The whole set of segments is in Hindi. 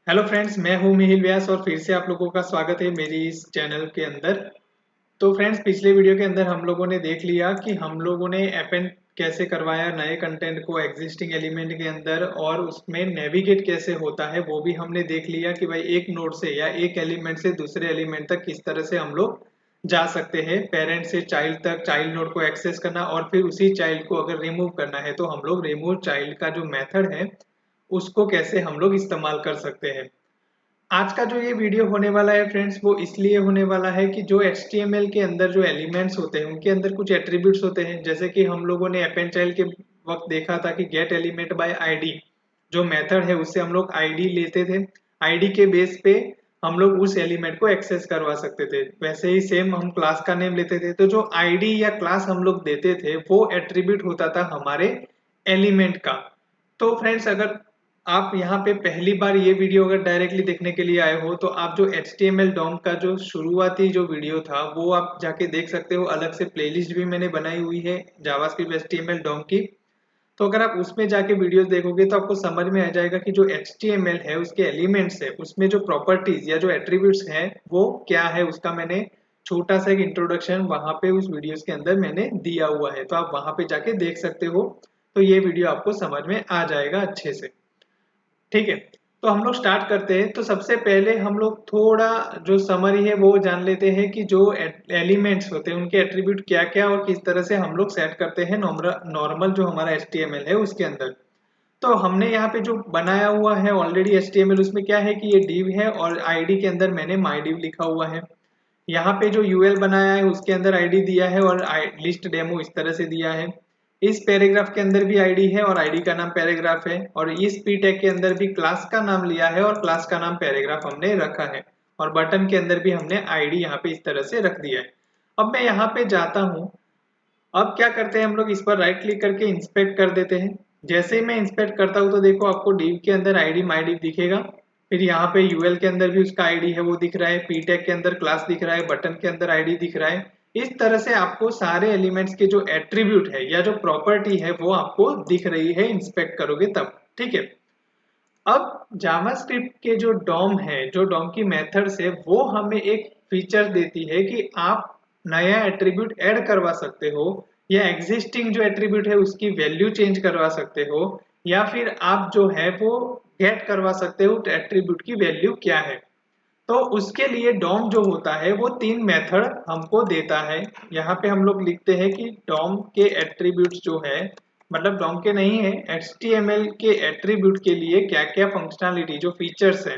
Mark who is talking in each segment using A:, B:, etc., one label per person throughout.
A: हेलो फ्रेंड्स, मैं हूं मिहिर व्यास और फिर से आप लोगों का स्वागत है मेरी इस चैनल के अंदर। तो फ्रेंड्स, पिछले वीडियो के अंदर हम लोगों ने देख लिया कि हम लोगों ने अपेंड कैसे करवाया नए कंटेंट को एग्जिस्टिंग एलिमेंट के अंदर और उसमें नेविगेट कैसे होता है वो भी हमने देख लिया कि भाई एक नोड से या एक एलिमेंट से दूसरे एलिमेंट तक किस तरह से हम लोग जा सकते हैं। पेरेंट से चाइल्ड तक चाइल्ड नोड को एक्सेस करना और फिर उसी चाइल्ड को अगर रिमूव करना है तो हम लोग रिमूव चाइल्ड का जो मेथड है उसको कैसे हम लोग इस्तेमाल कर सकते हैं। आज का जो ये वीडियो होने वाला है फ्रेंड्स, वो इसलिए होने वाला है कि जो HTML के अंदर जो एलिमेंट्स होते हैं उनके अंदर कुछ एट्रीब्यूट्स होते हैं। जैसे कि हम लोगों ने अपेंड चाइल्ड के वक्त देखा था कि गेट एलिमेंट बाय आईडी जो मेथड है उससे हम लोग आईडी लेते थे। आईडी के बेस पे हम लोग उस एलिमेंट को एक्सेस करवा सकते थे। वैसे ही सेम हम क्लास का नेम लेते थे, तो जो आईडी या क्लास हम लोग देते थे वो एट्रीब्यूट होता था हमारे एलिमेंट का। तो फ्रेंड्स, अगर आप यहाँ पे पहली बार ये वीडियो अगर डायरेक्टली देखने के लिए आए हो तो आप जो HTML डॉम का जो शुरुआती जो वीडियो था वो आप जाके देख सकते हो। अलग से प्लेलिस्ट भी मैंने बनाई हुई है जावास्क्रिप्ट HTML डॉम की। तो अगर आप उसमें जाके वीडियोस देखोगे तो आपको समझ में आ जाएगा कि जो HTML है उसके एलिमेंट्स है उसमें जो प्रॉपर्टीज या जो एट्रीब्यूट्स हैं वो क्या है, उसका मैंने छोटा सा एक इंट्रोडक्शन वहां पे उस वीडियोस के अंदर मैंने दिया हुआ है। तो आप वहां पे जाके देख सकते हो। तो ये वीडियो आपको समझ में आ जाएगा अच्छे से। ठीक है, तो हम लोग स्टार्ट करते हैं। तो सबसे पहले हम लोग थोड़ा जो समरी है वो जान लेते हैं कि जो एलिमेंट्स होते हैं उनके एट्रीब्यूट क्या क्या और किस तरह से हम लोग सेट करते हैं नॉर्मल जो हमारा HTML है उसके अंदर। तो हमने यहाँ पे जो बनाया हुआ है ऑलरेडी HTML, उसमें क्या है कि ये div है और ID के अंदर मैंने my div लिखा हुआ है। यहाँ पे जो UL बनाया है उसके अंदर ID दिया है और लिस्ट डेमो इस तरह से दिया है। इस पैराग्राफ के अंदर भी ID है और ID का नाम पैराग्राफ है, और इस p टैग के अंदर भी क्लास का नाम लिया है और क्लास का नाम पैराग्राफ हमने रखा है। और बटन के अंदर भी हमने ID यहाँ पे इस तरह से रख दिया है। अब मैं यहाँ पे जाता हूँ। अब क्या करते हैं हम लोग, इस पर राइट क्लिक करके इंस्पेक्ट कर देते हैं। जैसे ही मैं इंस्पेक्ट करता हूँ तो देखो आपको div के अंदर ID my div दिखेगा। फिर यहाँ पे UL के अंदर भी उसका ID है वो दिख रहा है, p टैग के अंदर क्लास दिख रहा है, बटन के अंदर ID दिख रहा है। इस तरह से आपको सारे एलिमेंट्स के जो एट्रीब्यूट है या जो प्रॉपर्टी है वो आपको दिख रही है इंस्पेक्ट करोगे तब। ठीक है, अब जावास्क्रिप्ट के जो डॉम है, जो डॉम की मेथड्स है, वो हमें एक फीचर देती है कि आप नया एट्रीब्यूट ऐड करवा सकते हो या एग्जिस्टिंग जो एट्रीब्यूट है उसकी वैल्यू चेंज करवा सकते हो, या फिर आप जो है वो गेट करवा सकते हो एट्रीब्यूट की वैल्यू क्या है। तो उसके लिए डॉम जो होता है वो तीन मेथड हमको देता है। यहाँ पे हम लोग लिखते हैं कि डॉम के एट्रीब्यूट्स जो है, मतलब डॉम के नहीं है, HTML के एट्रीब्यूट के लिए क्या क्या फंक्शनलिटी जो फीचर्स है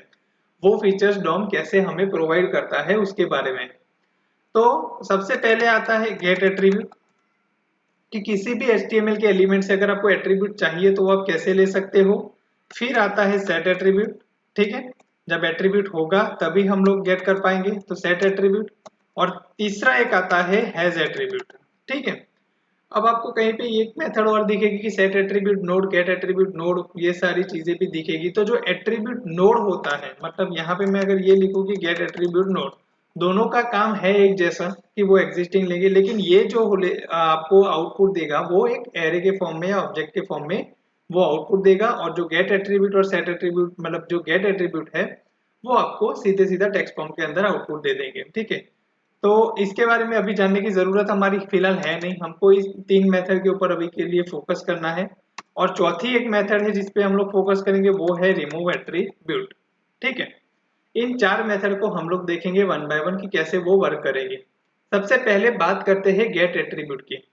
A: वो फीचर्स डॉम कैसे हमें प्रोवाइड करता है उसके बारे में। तो सबसे पहले आता है गेट एट्रीब्यूट, कि किसी भी HTML के एलिमेंट से अगर आपको एट्रीब्यूट चाहिए तो वो आप कैसे ले सकते हो। फिर आता है सेट एट्रीब्यूट। ठीक है, जब एट्रीब्यूट होगा तभी हम लोग गेट कर पाएंगे, तो सेट एट्रीब्यूट। और तीसरा एक आता है हैज एट्रीब्यूट। ठीक है, अब आपको कहीं पे एक मेथड और दिखेगी कि set attribute node, get attribute node, ये सारी चीजें भी दिखेगी। तो जो एट्रीब्यूट नोड होता है, मतलब यहाँ पे मैं अगर ये लिखूँ कि गेट एट्रीब्यूट नोड, दोनों का काम है एक जैसा कि वो एग्जिस्टिंग लेंगे, लेकिन ये जो आपको आउटपुट देगा वो एक एरे के फॉर्म में या ऑब्जेक्ट के फॉर्म में वो आउटपुट देगा। और जो गेट एट्रीब्यूट और सेट एट्रीब्यूट, मतलब जो गेट एट्रीब्यूट है वो आपको सीधे सीधा टेक्स्ट फॉर्म के अंदर आउटपुट दे देंगे। ठीक है, तो इसके बारे में अभी जानने की जरूरत हमारी फिलहाल है नहीं, हमको इस तीन मेथड के ऊपर अभी के लिए फोकस करना है। और चौथी एक मेथड है जिसपे हम लोग फोकस करेंगे, वो है रिमूव एट्रीब्यूट। ठीक है, इन चार मेथड को हम लोग देखेंगे वन बाय वन कि कैसे वो वर्क करेंगे। सबसे पहले बात करते हैं गेट एट्रीब्यूट की।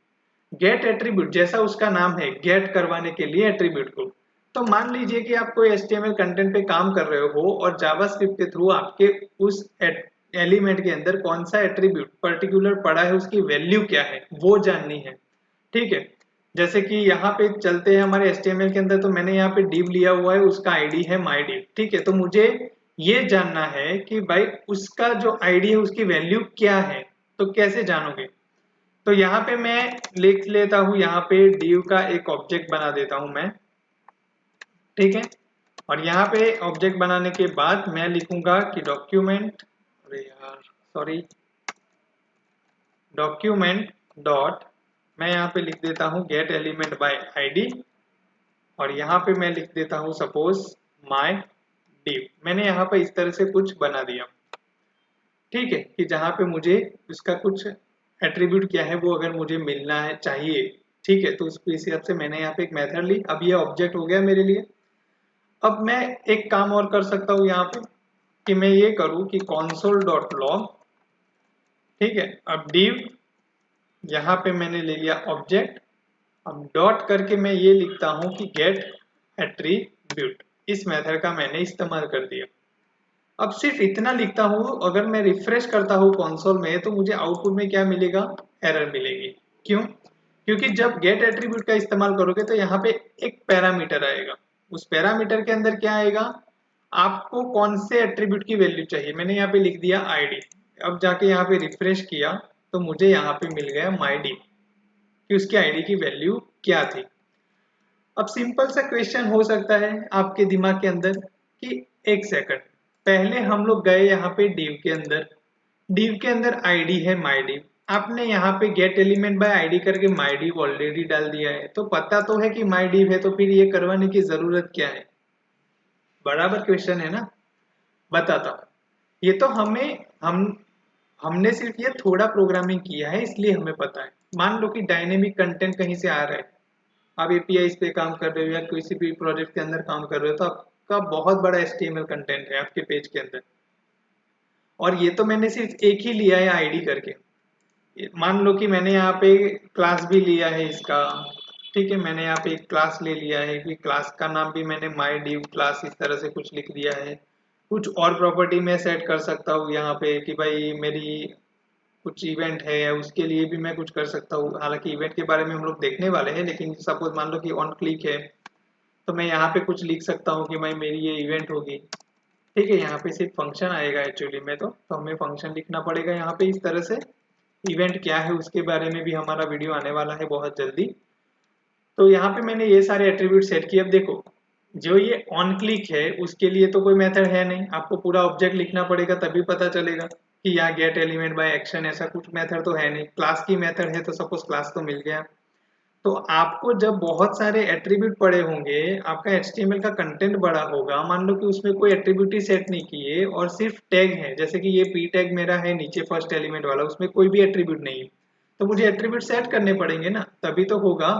A: गेट एट्रीब्यूट जैसा उसका नाम है, गेट करवाने के लिए एट्रीब्यूट को। तो मान लीजिए कि आप कोई HTML कंटेंट पे काम कर रहे हो और जावास्क्रिप्ट के थ्रू आपके उस एलिमेंट के अंदर कौन सा एट्रीब्यूट पर्टिकुलर पड़ा है, उसकी वैल्यू क्या है वो जाननी है। ठीक है, जैसे कि यहाँ पे चलते हैं हमारे HTML के अंदर, तो मैंने यहाँ पे div लिया हुआ है, उसका आईडी है my div। ठीक है, तो मुझे ये जानना है कि भाई उसका जो आईडी है उसकी वैल्यू क्या है। तो कैसे जानोगे, तो यहाँ पे मैं लिख लेता हूँ, यहाँ पे div का एक ऑब्जेक्ट बना देता हूँ मैं। ठीक है, और यहाँ पे ऑब्जेक्ट बनाने के बाद मैं लिखूंगा कि डॉक्यूमेंट, अरे यार सॉरी, डॉक्यूमेंट डॉट, मैं यहाँ पे लिख देता हूँ गेट एलिमेंट बाय आईडी, और यहाँ पे मैं लिख देता हूँ सपोज माय div। मैंने यहाँ पे इस तरह से कुछ बना दिया, ठीक है, कि जहाँ पे मुझे उसका कुछ एट्रीब्यूट क्या है वो अगर मुझे मिलना है चाहिए, ठीक है, तो उसके हिसाब से मैंने यहाँ पे एक मेथड ली। अब ये ऑब्जेक्ट हो गया मेरे लिए। अब मैं एक काम और कर सकता हूँ यहाँ पे कि मैं ये करूँ कि console.log, ठीक है, अब div, यहाँ पे मैंने ले लिया ऑब्जेक्ट। अब डॉट करके मैं ये लिखता हूँ कि गेट एट्रीब्यूट, इस मेथड का मैंने इस्तेमाल कर दिया। अब सिर्फ इतना लिखता हूँ, अगर मैं रिफ्रेश करता हूँ कंसोल में तो मुझे आउटपुट में क्या मिलेगा, एरर मिलेगी। क्यों? क्योंकि जब गेट एट्रीब्यूट का इस्तेमाल करोगे तो यहाँ पे एक पैरामीटर आएगा, उस पैरामीटर के अंदर क्या आएगा, आपको कौन से एट्रीब्यूट की वैल्यू चाहिए। मैंने यहाँ पे लिख दिया आईडी। अब जाके यहाँ पे रिफ्रेश किया तो मुझे यहाँ पे मिल गया माईडी, कि उसकी आईडी की वैल्यू क्या थी। अब सिंपल सा क्वेश्चन हो सकता है आपके दिमाग के अंदर कि एक सेकंड, पहले हम लोग गए यहाँ पे div के अंदर, div के अंदर आईडी है mydiv, आपने यहाँ पे गेट एलिमेंट बाय आईडी करके mydiv ऑलरेडी डाल दिया है, तो पता तो है कि mydiv है, तो फिर ये करवाने की जरूरत क्या है। बराबर क्वेश्चन है ना। बताता हूँ, ये तो हमने सिर्फ ये थोड़ा प्रोग्रामिंग किया है इसलिए हमें पता है। मान लो कि डायनेमिक कंटेंट कहीं से आ रहा है, आप एपीआई पे काम कर रहे हो या किसी भी प्रोजेक्ट के अंदर काम कर रहे हो, तो आपका बहुत बड़ा एचटीएमएल कंटेंट है आपके पेज के अंदर, और ये तो मैंने सिर्फ एक ही लिया है आईडी करके। मान लो कि मैंने यहाँ पे क्लास भी लिया है इसका, ठीक है, मैंने यहाँ पे एक क्लास ले लिया है कि क्लास का नाम भी मैंने माई डिव क्लास इस तरह से कुछ लिख दिया है। कुछ और प्रॉपर्टी मैं सेट कर सकता हूँ यहाँ पे कि भाई मेरी कुछ इवेंट है या उसके लिए भी मैं कुछ कर सकता हूँ। हालांकि इवेंट के बारे में हम लोग देखने वाले हैं, लेकिन सपोज मान लो कि ऑन क्लिक है तो मैं यहाँ पे कुछ लिख सकता हूँ कि भाई मेरी ये इवेंट होगी, ठीक है। यहाँ पे सिर्फ फंक्शन आएगा एक्चुअली में, तो हमें फंक्शन लिखना पड़ेगा यहाँ पे इस तरह से। इवेंट क्या है उसके बारे में भी हमारा वीडियो आने वाला है बहुत जल्दी। तो यहाँ पे मैंने ये सारे एट्रीब्यूट सेट किए। अब देखो, जो ये ऑन क्लिक है उसके लिए तो कोई मेथड है नहीं, आपको पूरा ऑब्जेक्ट लिखना पड़ेगा तभी पता चलेगा कि यहाँ गेट एलिमेंट बाय एक्शन ऐसा कुछ मेथड तो है नहीं। क्लास की मेथड है तो सपोज क्लास तो मिल गया। तो आपको जब बहुत सारे एट्रीब्यूट पड़े होंगे, आपका एचटीएमएल का कंटेंट बड़ा होगा, मान लो कि उसमें कोई एट्रीब्यूट ही सेट नहीं किए और सिर्फ टैग है, जैसे कि ये पी टैग मेरा है नीचे फर्स्ट एलिमेंट वाला, उसमें कोई भी एट्रीब्यूट नहीं है, तो मुझे एट्रीब्यूट सेट करने पड़ेंगे ना, तभी तो होगा।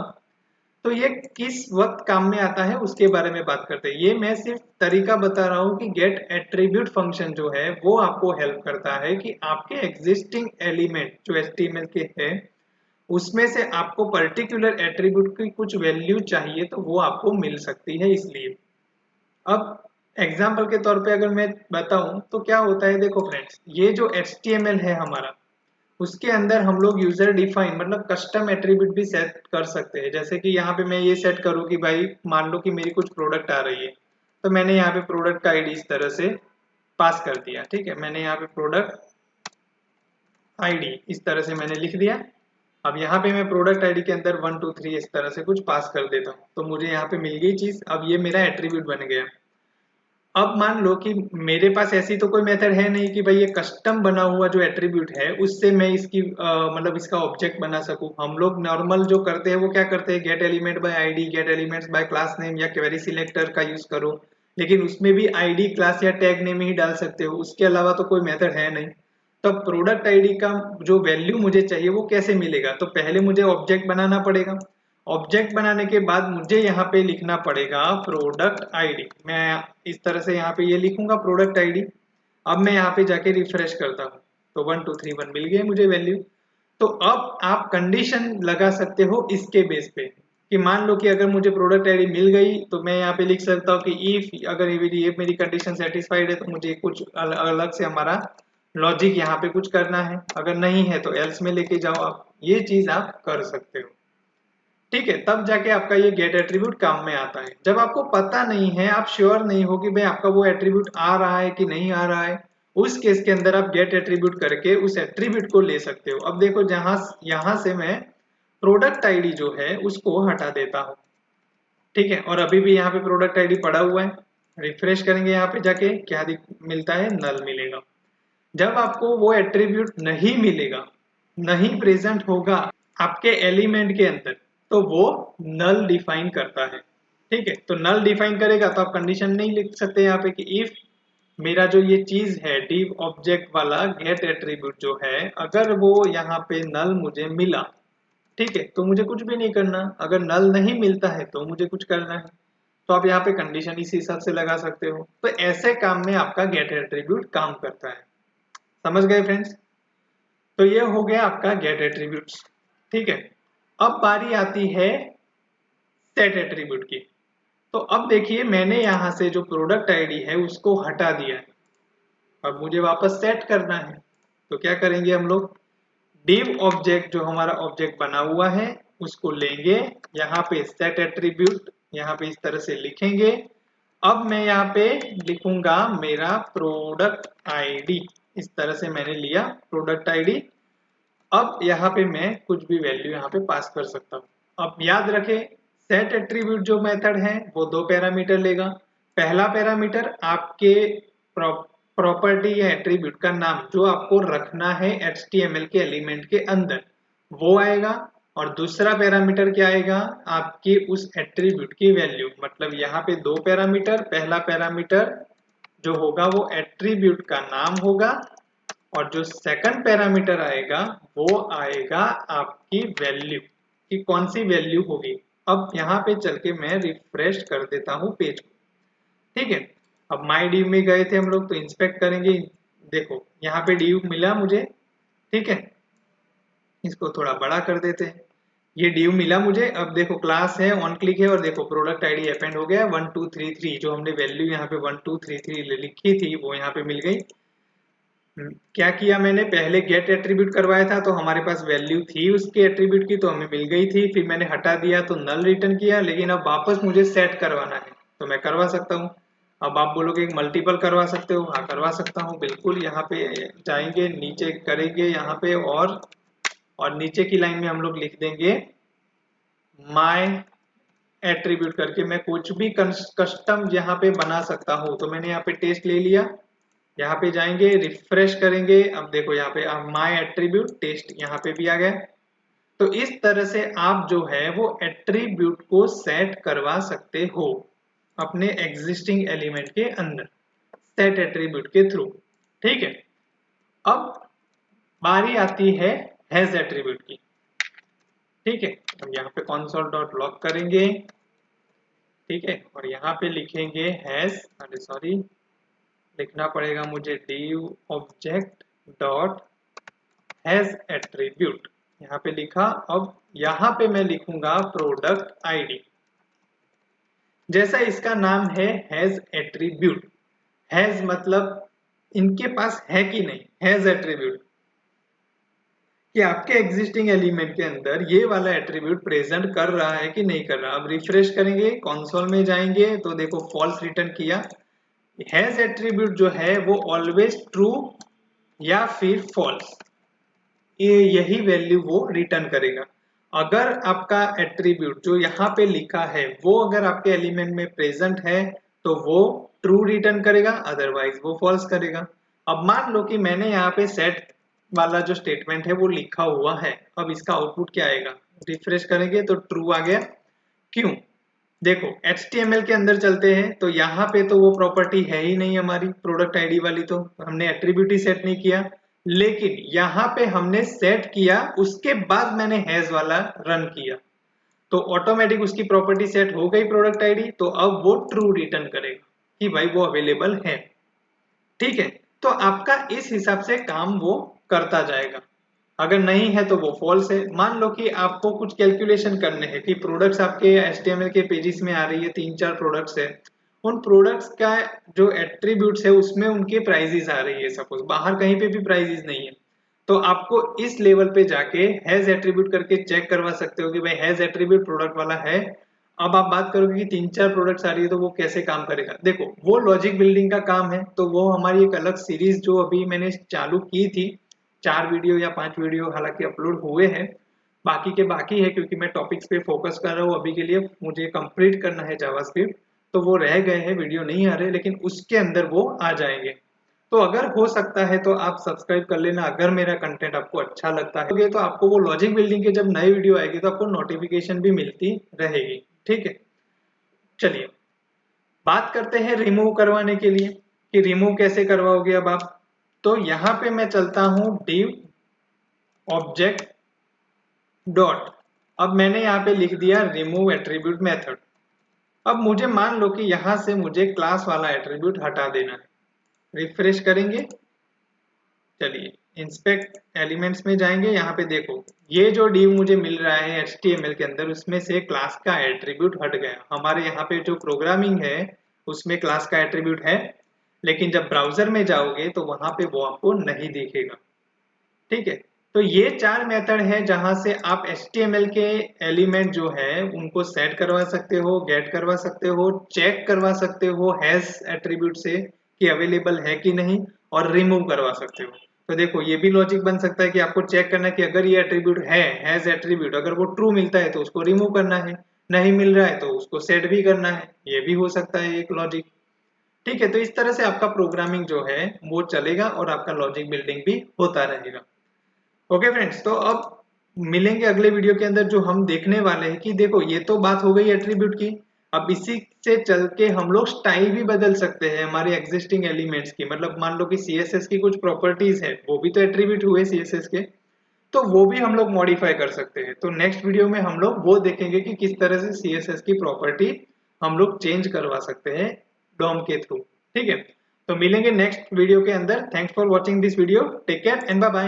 A: तो ये किस वक्त काम में आता है उसके बारे में बात करते हैं। ये मैं सिर्फ तरीका बता रहा हूँ कि गेट एट्रीब्यूट फंक्शन जो है वो आपको हेल्प करता है कि आपके एग्जिस्टिंग एलिमेंट जो एचटीएमएल के हैं उसमें से आपको पर्टिकुलर एट्रीब्यूट की कुछ वैल्यू चाहिए तो वो आपको मिल सकती है, इसलिए। अब एग्जाम्पल के तौर पे अगर मैं बताऊं तो क्या होता है, देखो फ्रेंड्स, ये जो HTML है हमारा, उसके अंदर हम लोग यूजर डिफाइन मतलब कस्टम एट्रीब्यूट भी सेट कर सकते हैं। जैसे कि यहाँ पे मैं ये सेट करूँ कि भाई मान लो कि मेरी कुछ प्रोडक्ट आ रही है, तो मैंने यहाँ पे प्रोडक्ट का आईडी इस तरह से पास कर दिया, ठीक है। मैंने यहाँ पे प्रोडक्ट आईडी इस तरह से मैंने लिख दिया। अब यहाँ पे मैं प्रोडक्ट आईडी के अंदर 1 2 3 इस तरह से कुछ पास कर देता हूँ, तो मुझे यहाँ पे मिल गई चीज। अब ये मेरा एट्रीब्यूट बन गया। अब मान लो कि मेरे पास ऐसी तो कोई मेथड है नहीं कि भाई ये कस्टम बना हुआ जो एट्रीब्यूट है उससे मैं इसकी मतलब इसका ऑब्जेक्ट बना सकूं। हम लोग नॉर्मल जो करते हैं वो क्या करते हैं, gate element by ID, gate elements bye class name या क्वेरी सिलेक्टर का यूज करो, लेकिन उसमें भी आईडी क्लास या टैग नेम ही डाल सकते हो, उसके अलावा तो कोई मेथड है नहीं। तो प्रोडक्ट आईडी का जो वैल्यू मुझे चाहिए वो कैसे मिलेगा, तो पहले मुझे ऑब्जेक्ट बनाना पड़ेगा। ऑब्जेक्ट बनाने के बाद मुझे यहाँ पे लिखना पड़ेगा प्रोडक्ट आईडी। मैं इस तरह से यहाँ पे ये लिखूंगा प्रोडक्ट आईडी। अब मैं यहाँ पे जाके रिफ्रेश करता हूँ तो 1 2 3 1 मिल गई मुझे वैल्यू। तो अब आप कंडीशन लगा सकते हो इसके बेस पे कि मान लो कि अगर मुझे प्रोडक्ट आईडी मिल गई तो मैं यहाँ पे लिख सकता हूँ कि इफ अगर ये मेरी कंडीशन सेटिस्फाइड है तो मुझे कुछ अलग से हमारा लॉजिक यहाँ पे कुछ करना है, अगर नहीं है तो एल्स में लेके जाओ। आप ये चीज आप कर सकते हो, ठीक है। तब जाके आपका ये गेट एट्रीब्यूट काम में आता है। जब आपको पता नहीं है, आप श्योर नहीं हो कि भाई आपका वो एट्रीब्यूट आ रहा है कि नहीं आ रहा है, उस केस के अंदर आप गेट एट्रीब्यूट करके उस एट्रीब्यूट को ले सकते हो। अब देखो, जहां यहां से मैं प्रोडक्ट आईडी जो है उसको हटा देता हूं, ठीक है, और अभी भी यहाँ पे प्रोडक्ट आईडी पड़ा हुआ है। रिफ्रेश करेंगे यहाँ पे जाके क्या मिलता है, नल मिलेगा। जब आपको वो एट्रीब्यूट नहीं मिलेगा, नहीं प्रेजेंट होगा आपके एलिमेंट के अंदर, तो वो नल डिफाइन करता है। ठीक है, तो नल डिफाइन करेगा तो आप कंडीशन नहीं लिख सकते यहाँ पे कि इफ मेरा जो ये चीज है div ऑब्जेक्ट वाला गेट एट्रीब्यूट जो है, अगर वो यहाँ पे नल मुझे मिला, ठीक है, तो मुझे कुछ भी नहीं करना। अगर नल नहीं मिलता है तो मुझे कुछ करना है। तो आप यहाँ पे कंडीशन इस हिसाब से लगा सकते हो। तो ऐसे काम में आपका गेट एट्रीब्यूट काम करता है। समझ गए फ्रेंड्स? तो ये हो गया आपका गेट एट्रीब्यूट्स। ठीक है, अब बारी आती है सेट एट्रीब्यूट की। तो अब देखिए मैंने यहाँ से जो प्रोडक्ट आईडी है उसको हटा दिया है। अब मुझे वापस सेट करना है। तो क्या करेंगे हम लोग, div ऑब्जेक्ट जो हमारा ऑब्जेक्ट बना हुआ है उसको लेंगे, यहाँ पे सेट एट्रीब्यूट यहाँ पे इस तरह से लिखेंगे। अब मैं यहाँ पे लिखूंगा मेरा प्रोडक्ट आईडी, इस तरह से मैंने लिया प्रोडक्ट आईडी। अब यहाँ पे मैं कुछ भी वैल्यू यहाँ पे पास कर सकता हूँ। अब याद रखें सेट एट्रीब्यूट जो मेथड है वो दो पैरामीटर लेगा। पहला पैरामीटर आपके प्रॉपर्टी या एट्रीब्यूट का नाम जो आपको रखना है HTML के एलिमेंट के अंदर, वो आएगा। और दूसरा पैरामीटर क्या आएगा, आपके उस एट्रीब्यूट की वैल्यू। मतलब यहाँ पे दो पैरामीटर, पहला पैरामीटर जो होगा वो एट्रीब्यूट का नाम होगा, और जो सेकंड पैरामीटर आएगा वो आएगा आपकी वैल्यू, कि कौन सी वैल्यू होगी। अब यहाँ पे चल के मैं रिफ्रेश कर देता हूँ पेज को। ठीक है, अब माई डिव में गए थे हम लोग, तो इंस्पेक्ट करेंगे। देखो यहाँ पे डिव मिला मुझे। ठीक है, इसको थोड़ा बड़ा कर देते हैं। ये डिव मिला मुझे। अब देखो क्लास है, ऑन क्लिक है, और देखो प्रोडक्ट आईडी अपेंड हो गया 1233। जो हमने वैल्यू यहाँ पे 1233 लिखी थी वो यहाँ पे मिल गई। क्या किया मैंने, पहले गेट एट्रीब्यूट करवाया था तो हमारे पास वैल्यू थी उसके एट्रीब्यूट की, तो हमें मिल गई थी। फिर मैंने हटा दिया तो नल रिटर्न किया। लेकिन अब वापस मुझे सेट करवाना है तो मैं करवा सकता हूँ। अब आप बोलोगे मल्टीपल करवा सकते हो, हाँ करवा सकता हूँ बिल्कुल। यहाँ पे जाएंगे, नीचे करेंगे यहाँ पे, और नीचे की लाइन में हम लोग लिख देंगे माय एट्रीब्यूट करके। मैं कुछ भी कस्टम यहाँ पे बना सकता हूँ। तो मैंने यहाँ पे टेस्ट ले लिया, यहाँ पे जाएंगे, रिफ्रेश करेंगे। अब देखो यहाँ पे माय एट्रीब्यूट टेस्ट यहाँ पे भी आ गया। तो इस तरह से आप जो है वो एट्रीब्यूट को सेट करवा सकते हो अपने एग्जिस्टिंग एलिमेंट के अंदर सेट एट्रीब्यूट के थ्रू। ठीक है, अब बारी आती है हैज एट्रीब्यूट की। ठीक है, हम यहाँ पे console डॉट लॉग करेंगे। ठीक है, और यहाँ पे लिखेंगे हैज, अरे सॉरी, लिखना पड़ेगा मुझे div object dot has attribute. यहाँ पे लिखा। अब यहाँ पे मैं लिखूंगा प्रोडक्ट आईडी। जैसा इसका नाम है हैज एट्रीब्यूट, हैज मतलब इनके पास है कि नहीं, हैज एट्रीब्यूट कि आपके एग्जिस्टिंग एलिमेंट के अंदर ये वाला एट्रीब्यूट प्रेजेंट कर रहा है कि नहीं कर रहा। अब रिफ्रेश करेंगे, कंसोल में जाएंगे तो देखो फॉल्स रिटर्न किया। हैज एट्रीब्यूट जो है वो ऑलवेज ट्रू या फिर फॉल्स, ये यही वैल्यू वो रिटर्न करेगा। अगर आपका एट्रीब्यूट जो यहाँ पे लिखा है वो अगर आपके एलिमेंट में प्रेजेंट है तो वो ट्रू रिटर्न करेगा, अदरवाइज वो फॉल्स करेगा। अब मान लो कि मैंने यहाँ पे सेट वाला जो स्टेटमेंट है वो लिखा हुआ है। अब इसका आउटपुट क्या आएगा, रिफ्रेश करेंगे तो ट्रू आ गया। क्यों, देखो HTML के अंदर चलते हैं तो यहाँ पे तो वो प्रॉपर्टी है ही नहीं हमारी प्रोडक्ट आईडी वाली, तो हमने एट्रीब्यूट ही सेट नहीं किया। लेकिन यहाँ पे हमने सेट किया, उसके बाद मैंने हैज वाला रन किया तो ऑटोमेटिक उसकी प्रॉपर्टी सेट हो गई प्रोडक्ट आईडी। तो अब वो ट्रू रिटर्न करेगा कि भाई वो अवेलेबल है। ठीक है, तो आपका इस हिसाब से काम वो करता जाएगा। अगर नहीं है तो वो फॉल्स है। मान लो कि आपको कुछ कैलकुलेशन करने हैं कि प्रोडक्ट्स आपके HTML के पेजेस में आ रही है, 3-4 प्रोडक्ट्स है, उन प्रोडक्ट्स का जो एट्रीब्यूट्स है उसमें उनके प्राइजेस आ रही है, सपोज बाहर कहीं पे भी प्राइजेस नहीं है, तो आपको इस लेवल पे जाके हैज एट्रीब्यूट करके चेक करवा सकते हो कि भाई हैज एट्रीब्यूट प्रोडक्ट वाला है। अब आप बात करोगे कि 3-4 प्रोडक्ट्स आ रही है तो वो कैसे काम करेगा। देखो वो लॉजिक बिल्डिंग का काम है, तो वो हमारी एक अलग सीरीज जो अभी मैंने चालू की थी, 4 वीडियो या 5 वीडियो हालांकि अपलोड हुए हैं, बाकी के बाकी है क्योंकि मैं टॉपिक्स पे फोकस कर रहा हूँ अभी के लिए, मुझे कंप्लीट करना है जावास्क्रिप्ट, तो वो रह गए हैं, वीडियो नहीं आ रहे, लेकिन उसके अंदर वो आ जाएंगे। तो अगर हो सकता है तो आप सब्सक्राइब कर लेना अगर मेरा कंटेंट आपको अच्छा लगता है, तो आपको वो लॉजिक बिल्डिंग के जब नई वीडियो आएगी तो आपको नोटिफिकेशन भी मिलती रहेगी। ठीक है, चलिए बात करते हैं रिमूव करवाने के लिए कि रिमूव कैसे करवाओगे अब आप। तो यहां पे मैं चलता हूं div ऑब्जेक्ट डॉट, अब मैंने यहाँ पे लिख दिया रिमूव एट्रीब्यूट मेथड। अब मुझे मान लो कि यहां से मुझे क्लास वाला एट्रीब्यूट हटा देना है। रिफ्रेश करेंगे, चलिए इंस्पेक्ट एलिमेंट्स में जाएंगे, यहाँ पे देखो ये जो div मुझे मिल रहा है HTML के अंदर उसमें से क्लास का एट्रीब्यूट हट गया। हमारे यहाँ पे जो प्रोग्रामिंग है उसमें क्लास का एट्रीब्यूट है, लेकिन जब ब्राउजर में जाओगे तो वहां पे वो आपको नहीं दिखेगा। ठीक है, तो ये 4 मेथड है जहां से आप HTML के एलिमेंट जो है उनको सेट करवा सकते हो, गेट करवा सकते हो, चेक करवा सकते हो हैज एट्रीब्यूट से कि अवेलेबल है कि नहीं, और रिमूव करवा सकते हो। तो देखो ये भी लॉजिक बन सकता है कि आपको चेक करना है कि अगर ये एट्रीब्यूट है हैज एट्रीब्यूट, अगर वो ट्रू मिलता है तो उसको रिमूव करना है, नहीं मिल रहा है तो उसको सेट भी करना है, ये भी हो सकता है एक लॉजिक। ठीक है, तो इस तरह से आपका प्रोग्रामिंग जो है वो चलेगा और आपका लॉजिक बिल्डिंग भी होता रहेगा। ओके फ्रेंड्स, तो अब मिलेंगे अगले वीडियो के अंदर जो हम देखने वाले हैं कि देखो ये तो बात हो गई एट्रीब्यूट की। अब इसी से चल के हम लोग स्टाइल भी बदल सकते हैं हमारे एग्जिस्टिंग एलिमेंट्स की। मतलब मान लो कि CSS की कुछ प्रॉपर्टीज है, वो भी तो एट्रीब्यूट हुए CSS के, तो वो भी हम लोग मॉडिफाई कर सकते हैं। तो नेक्स्ट वीडियो में हम लोग वो देखेंगे कि किस तरह से CSS की प्रॉपर्टी हम लोग चेंज करवा सकते हैं डॉम के थ्रू। ठीक है, तो मिलेंगे नेक्स्ट वीडियो के अंदर। Thanks for watching this video, take care and bye bye.